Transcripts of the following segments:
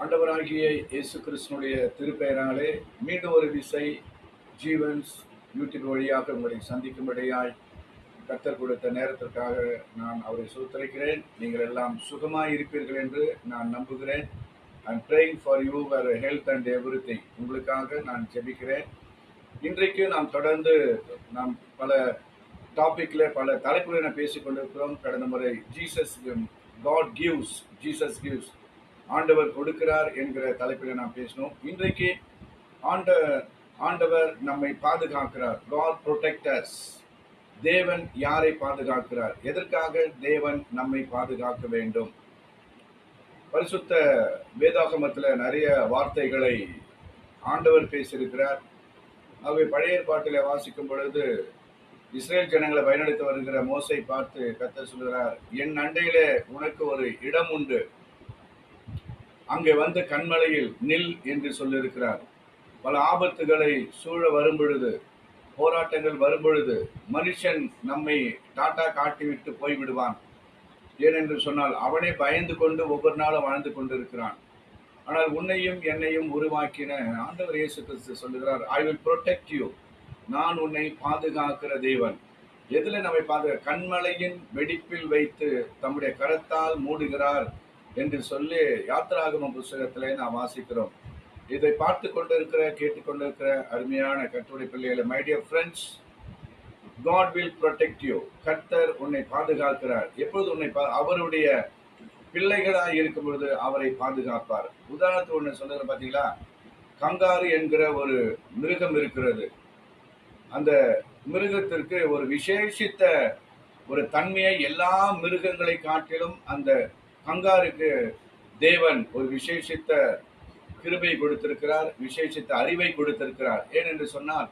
ஆண்டவராகிய இயேசு கிறிஸ்துனுடைய திருப்பெயராலே மீண்டும் ஒரு விசை ஜீவன்ஸ் யூடியூப் வழியாக உங்களை சந்திக்கும்படியாய் கர்த்தர் கொடுத்த நேரத்திற்காக நான் அவரை சோத்தரிக்கிறேன். நீங்கள் எல்லாம் சுகமாய் இருப்பீர்கள் என்று நான் நம்புகிறேன். I'm praying for you were health and everything. உங்களுக்காக நான் ஜெபிக்கிறேன். இன்றைக்கு நாம் தொடர்ந்து நாம் பல பல தலைப்புகளை நாம் பேசிக் கொண்டிருக்கிறோம். கடந்த முறை காட் கிவ்ஸ், ஜீசஸ் கிவ்ஸ், ஆண்டவர் கொடுக்கிறார் என்கிற தலைப்பில் நாம் பேசினோம். இன்றைக்கு ஆண்டவர் நம்மை பாதுகாக்கிறார். God protect us. தேவன் யாரை பாதுகாக்கிறார்? எதற்காக தேவன் நம்மை பாதுகாக்க வேண்டும்? பரிசுத்த வேதாகமத்தில் நிறைய வார்த்தைகளை ஆண்டவர் பேசியிருக்கிறார். ஆகவே பழைய ஏற்பாட்டில் வாசிக்கும் பொழுது இஸ்ரேல் ஜனங்களை வழிநடத்தி வருகிற மோசை பார்த்து கர்த்தர் சொல்கிறார், என் அண்டையிலே உனக்கு ஒரு இடம் உண்டு, அங்கே வந்து கண்மலையில் நில் என்று சொல்லியிருக்கிறார். பல ஆபத்துகளை சூழ வரும்பொழுது, போராட்டங்கள் வரும்பொழுது மனுஷன் நம்மை டாட்டா காட்டிவிட்டு போய்விடுவான். ஏனென்று சொன்னால் அவனே பயந்து கொண்டு ஒவ்வொரு நாளும் வாழ்ந்து கொண்டிருக்கிறான். ஆனால் உன்னையும் என்னையும் உருவாக்கின ஆண்டவர் இயேசு கிறிஸ்து சொல்லுகிறார், ஐ வில் ப்ரொடெக்ட் யூ. நான் உன்னை பாதுகாக்கிற தேவன். எதுல நம்மை கண்மலையின் வெடிப்பில் வைத்து தம்முடைய கரத்தால் மூடுகிறார் என்று சொல்லி யாத்திராகமம் புஸ்தகத்திலே நாம் வாசிக்கிறோம். இதை பார்த்து கொண்டிருக்கிற கேட்டுக்கொண்டிருக்கிற அருமையான கர்த்தருடைய பிள்ளைகளை, my dear friends, God will protect you. கர்த்தர் உன்னை பாதுகாக்கிறார். எப்பொழுது உன்னை அவருடைய பிள்ளைகளாக இருக்கும் பொழுது அவரை பாதுகாப்பார். உதாரணத்துக்கு ஒன்று சொல்லுற பார்த்தீங்களா, கங்காரு என்கிற ஒரு மிருகம் இருக்கிறது. அந்த மிருகத்திற்கு ஒரு விசேஷித்த ஒரு தன்மையை எல்லா மிருகங்களை காட்டிலும் அந்த கங்காருக்கு தேவன் ஒரு விசேஷித்த கிருபை கொடுத்திருக்கிறார், விசேஷித்த அறிவை கொடுத்திருக்கிறார். ஏனென்று சொன்னால்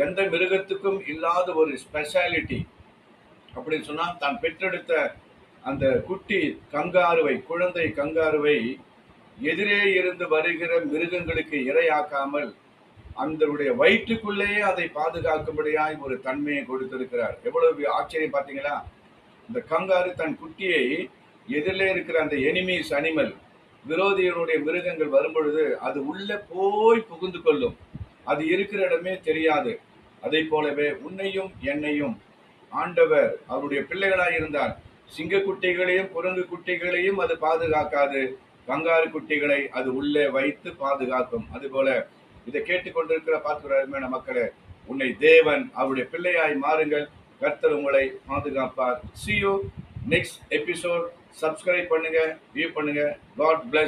எந்த மிருகத்துக்கும் இல்லாத ஒரு ஸ்பெஷாலிட்டி. அப்படின்னு சொன்னால் தான் பெற்றெடுத்த அந்த குட்டி கங்காருவை, குழந்தை கங்காருவை எதிரே இருந்து வருகிற மிருகங்களுக்கு இரையாக்காமல் அந்த வயிற்றுக்குள்ளேயே அதை பாதுகாக்கும்படியாய் ஒரு தன்மையை கொடுத்திருக்கிறார். எவ்வளவு ஆச்சரியம் பார்த்தீங்களா? இந்த கங்காரு தன் குட்டியை எதிரிலே இருக்கிற அந்த எனிமீஸ் அனிமல், விரோதியினுடைய மிருகங்கள் வரும்பொழுது அது உள்ள போய் புகுந்து கொள்ளும். அது இருக்கிற இடமே தெரியாது. அதை போலவே உன்னையும் என்னையும் ஆண்டவர் அவருடைய பிள்ளைகளாய் இருந்தால் சிங்கக்குட்டிகளையும் குரங்கு குட்டிகளையும் அது பாதுகாக்காது, கங்காரு குட்டிகளை அது உள்ளே வைத்து பாதுகாக்கும். அதுபோல இதை கேட்டுக்கொண்டிருக்கிற பார்க்கிற அருமையான மக்களே, உன்னை தேவன் அவருடைய பிள்ளையாய் மாறுங்கள். கர்த்தர் உங்களை பாதுகாப்பார். See you next episode. Subscribe பண்ணுங்க, வியூ பண்ணுங்க. God bless.